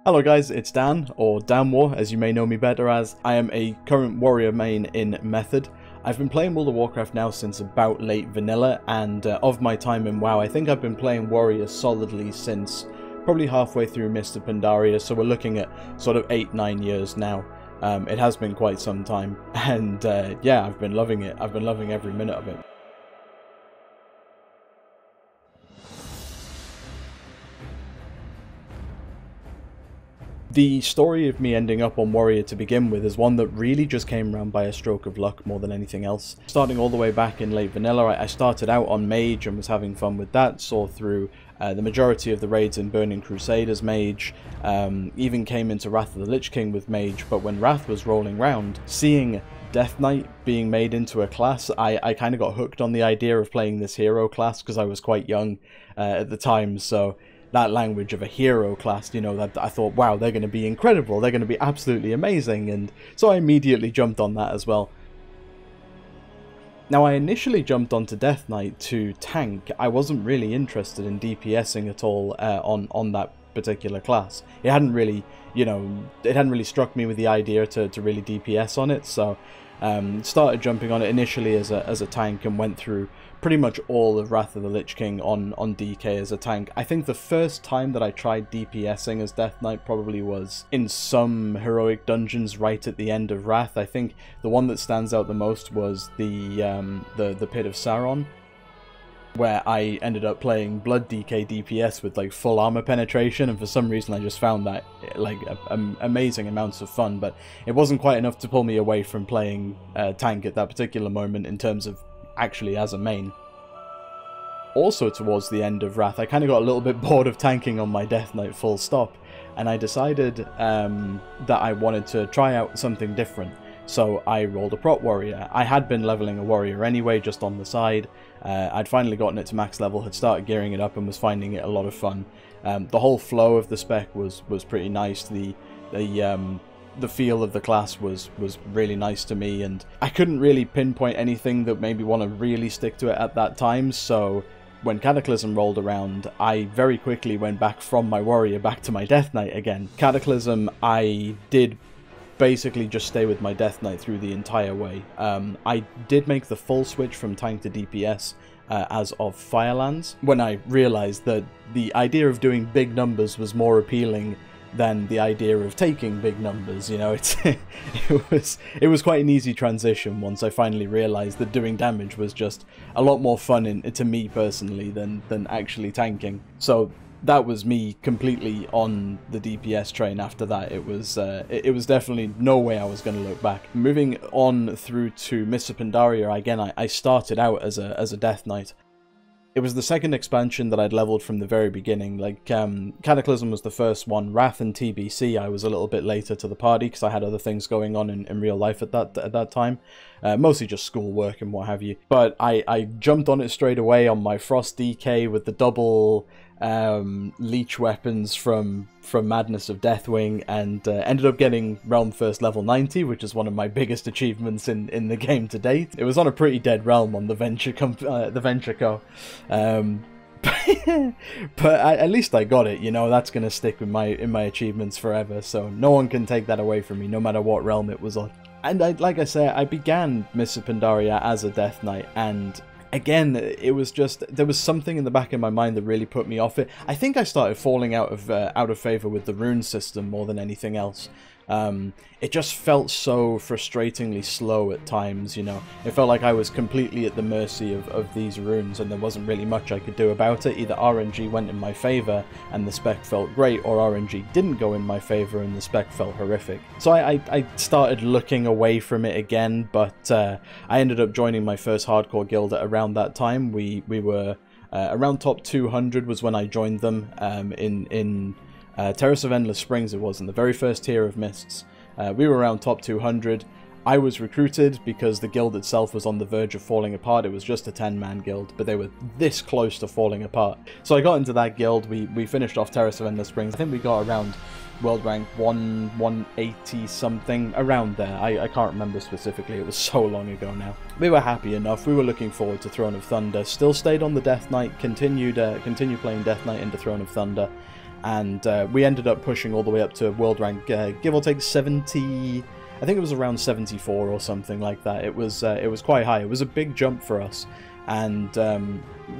Hello guys, it's Dan, or Danwarr as you may know me better as. I am a current warrior main in Method. I've been playing World of Warcraft now since about late vanilla, and of my time in WoW I think I've been playing warrior solidly since probably halfway through Mr. Pandaria, so we're looking at sort of 8-9 years now. It has been quite some time, and yeah, I've been loving it. I've been loving every minute of it. The story of me ending up on Warrior to begin with is one that really just came around by a stroke of luck more than anything else. Starting all the way back in late vanilla, I started out on Mage and was having fun with that, saw through the majority of the raids in Burning Crusade as Mage, even came into Wrath of the Lich King with Mage, but when Wrath was rolling round, seeing Death Knight being made into a class, I kind of got hooked on the idea of playing this hero class because I was quite young at the time, so that language of a hero class, you know, that I thought, wow, they're going to be incredible, they're going to be absolutely amazing, and so I immediately jumped on that as well. Now, I initially jumped onto Death Knight to tank. I wasn't really interested in DPSing at all on that particular class. It hadn't really, you know, it hadn't really struck me with the idea to really DPS on it, so started jumping on it initially as a tank and went through pretty much all of Wrath of the Lich King on DK as a tank. I think the first time that I tried DPSing as Death Knight probably was in some heroic dungeons right at the end of Wrath. I think the one that stands out the most was the Pit of Sauron, where I ended up playing Blood DK DPS with like full armor penetration, and for some reason I just found that like amazing amounts of fun, but it wasn't quite enough to pull me away from playing tank at that particular moment in terms of actually as a main. Also towards the end of Wrath, I kind of got a little bit bored of tanking on my Death Knight full stop, and I decided that I wanted to try out something different. So I rolled a prot warrior. I had been leveling a warrior anyway, just on the side. I'd finally gotten it to max level, had started gearing it up, and was finding it a lot of fun. The whole flow of the spec was pretty nice. The feel of the class was really nice to me, and I couldn't really pinpoint anything that made me want to really stick to it at that time, so when Cataclysm rolled around, I very quickly went back from my warrior back to my Death Knight again. Cataclysm, I did basically just stay with my Death Knight through the entire way. I did make the full switch from tank to DPS as of Firelands, when I realised that the idea of doing big numbers was more appealing than the idea of taking big numbers. You know, it was quite an easy transition once I finally realised that doing damage was just a lot more fun to me personally than actually tanking. So that was me completely on the DPS train after that. It was definitely no way I was going to look back. Moving on through to Mr. Pandaria, again, I started out as a Death Knight. It was the second expansion that I'd leveled from the very beginning. Like, Cataclysm was the first one. Wrath and TBC, I was a little bit later to the party because I had other things going on in real life at that time. Mostly just schoolwork and what have you. But I jumped on it straight away on my Frost DK with the double leech weapons from Madness of Deathwing, and ended up getting Realm First level 90, which is one of my biggest achievements in the game to date. It was on a pretty dead realm on the Venture Co. But at least I got it, you know. That's gonna stick with in my achievements forever, so no one can take that away from me, no matter what realm it was on. And like I say, I began Mr. Pandaria as a Death Knight, and again, it was just, there was something in the back of my mind that really put me off it. I think I started falling out of favor with the rune system more than anything else. It just felt so frustratingly slow at times, you know. It felt like I was completely at the mercy of these runes, and there wasn't really much I could do about it. Either RNG went in my favor and the spec felt great, or RNG didn't go in my favor and the spec felt horrific. So I started looking away from it again, but I ended up joining my first hardcore guild at around that time. We were around top 200 was when I joined them, in Terrace of Endless Springs. It was in the very first tier of Mists. We were around top 200. I was recruited because the guild itself was on the verge of falling apart. It was just a 10-man guild, but they were this close to falling apart. So I got into that guild. We finished off Terrace of Endless Springs. I think we got around world rank 180 something, around there. I can't remember specifically, it was so long ago now. We were happy enough, we were looking forward to Throne of Thunder, still stayed on the Death Knight, continued playing Death Knight into Throne of Thunder, and we ended up pushing all the way up to world rank, give or take 70. I think it was around 74 or something like that. It was quite high. It was a big jump for us, and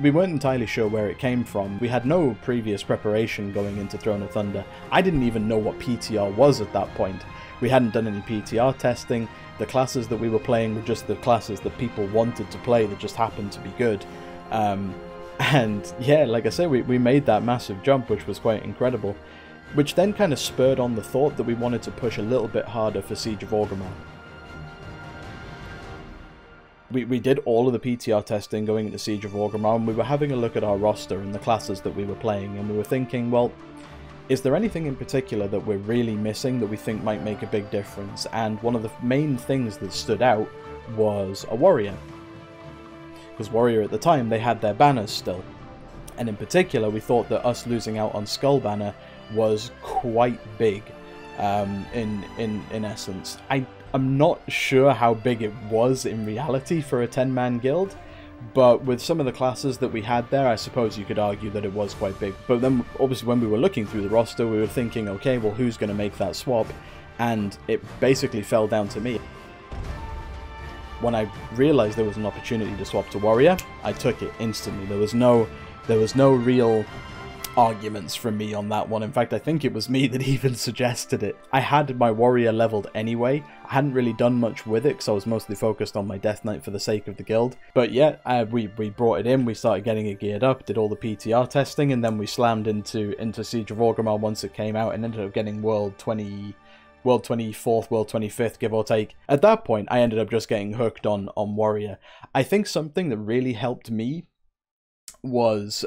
we weren't entirely sure where it came from. We had no previous preparation going into Throne of Thunder. I didn't even know what PTR was at that point. We hadn't done any PTR testing. The classes that we were playing were just the classes that people wanted to play that just happened to be good. And yeah, like I say, we made that massive jump, which was quite incredible. Which then kind of spurred on the thought that we wanted to push a little bit harder for Siege of Orgrimmar. We did all of the PTR testing going into Siege of Orgrimmar, and we were having a look at our roster and the classes that we were playing, and we were thinking, well, is there anything in particular that we're really missing that we think might make a big difference? And one of the main things that stood out was a warrior. Because warrior at the time, they had their banners still. And in particular, we thought that us losing out on Skull Banner was quite big, in essence. I'm not sure how big it was in reality for a 10-man guild, but with some of the classes that we had there, I suppose you could argue that it was quite big. But then, obviously, when we were looking through the roster, we were thinking, okay, well, who's going to make that swap? And it basically fell down to me. When I realized there was an opportunity to swap to warrior, I took it instantly. There was no real arguments from me on that one. In fact, I think it was me that even suggested it. I had my warrior leveled anyway. I hadn't really done much with it because I was mostly focused on my Death Knight for the sake of the guild. But yeah, we brought it in, we started getting it geared up, did all the PTR testing, and then we slammed into Siege of Orgrimmar once it came out and ended up getting World 24th, World 25th, give or take. At that point, I ended up just getting hooked on warrior. I think something that really helped me was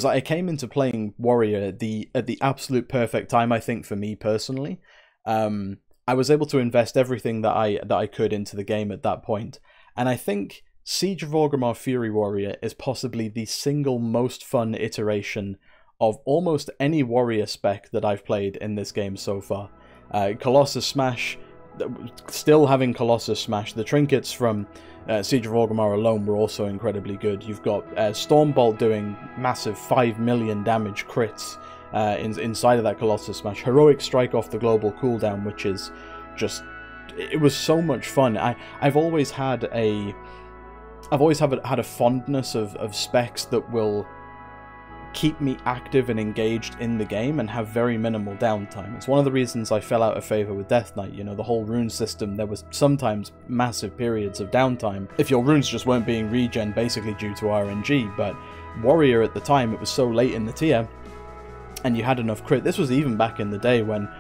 I came into playing warrior at the absolute perfect time, I think, for me personally. I was able to invest everything that I could into the game at that point, and I think Siege of Orgrimmar Fury Warrior is possibly the single most fun iteration of almost any warrior spec that I've played in this game so far. Colossus Smash, still having Colossus Smash, the trinkets from Siege of Orgrimmar alone were also incredibly good. You've got Stormbolt doing massive 5 million damage crits inside of that Colossus Smash. Heroic Strike off the global cooldown, which is just... it was so much fun. I've always had a fondness of specs that will keep me active and engaged in the game and have very minimal downtime. It's one of the reasons I fell out of favour with Death Knight. You know, the whole rune system, there was sometimes massive periods of downtime if your runes just weren't being regen, basically due to RNG. But Warrior at the time, it was so late in the tier and you had enough crit. This was even back in the day when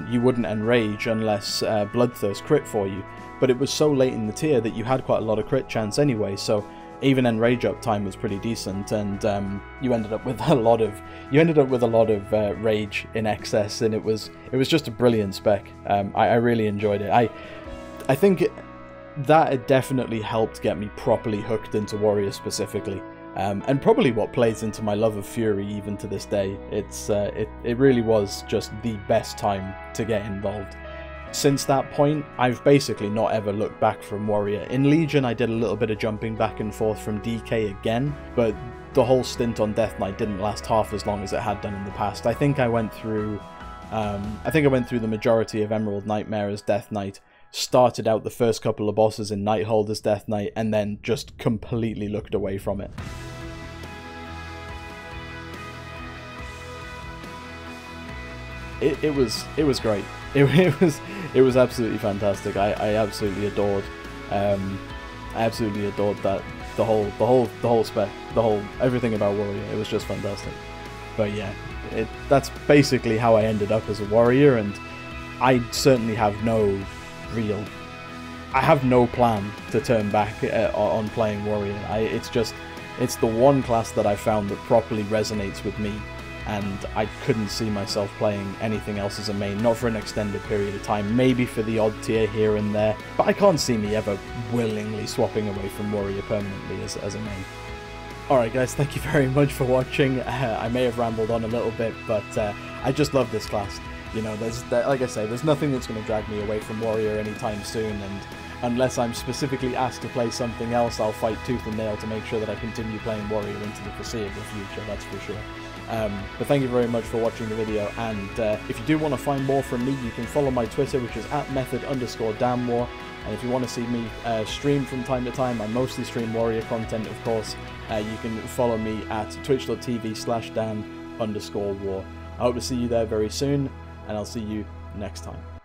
you wouldn't enrage unless Bloodthirst crit for you, but it was so late in the tier that you had quite a lot of crit chance anyway, so even enrage up time was pretty decent, and you ended up with a lot of rage in excess, and it was just a brilliant spec. I really enjoyed it. I think that it definitely helped get me properly hooked into Warrior specifically, and probably what plays into my love of Fury even to this day. It really was just the best time to get involved. Since that point, I've basically not ever looked back from Warrior. In Legion, I did a little bit of jumping back and forth from DK again, but the whole stint on Death Knight didn't last half as long as it had done in the past. I think I went through the majority of Emerald Nightmare as Death Knight, started out the first couple of bosses in Nighthold as Death Knight, and then just completely looked away from it. It was great. It was absolutely fantastic. I absolutely adored that the whole spec, everything about Warrior. It was just fantastic. But yeah, that's basically how I ended up as a Warrior, and I certainly have no plan to turn back on playing Warrior. It's the one class that I found that properly resonates with me, and I couldn't see myself playing anything else as a main, not for an extended period of time, maybe for the odd tier here and there, but I can't see me ever willingly swapping away from Warrior permanently as a main. Alright guys, thank you very much for watching. I may have rambled on a little bit, but I just love this class. You know, like I say, there's nothing that's going to drag me away from Warrior anytime soon, and unless I'm specifically asked to play something else, I'll fight tooth and nail to make sure that I continue playing Warrior into the foreseeable future, that's for sure. But thank you very much for watching the video, and if you do want to find more from me, you can follow my Twitter, which is @method_Danwarr, and if you want to see me stream from time to time, I mostly stream warrior content, of course, you can follow me at twitch.tv/Dan_war. I hope to see you there very soon, and I'll see you next time.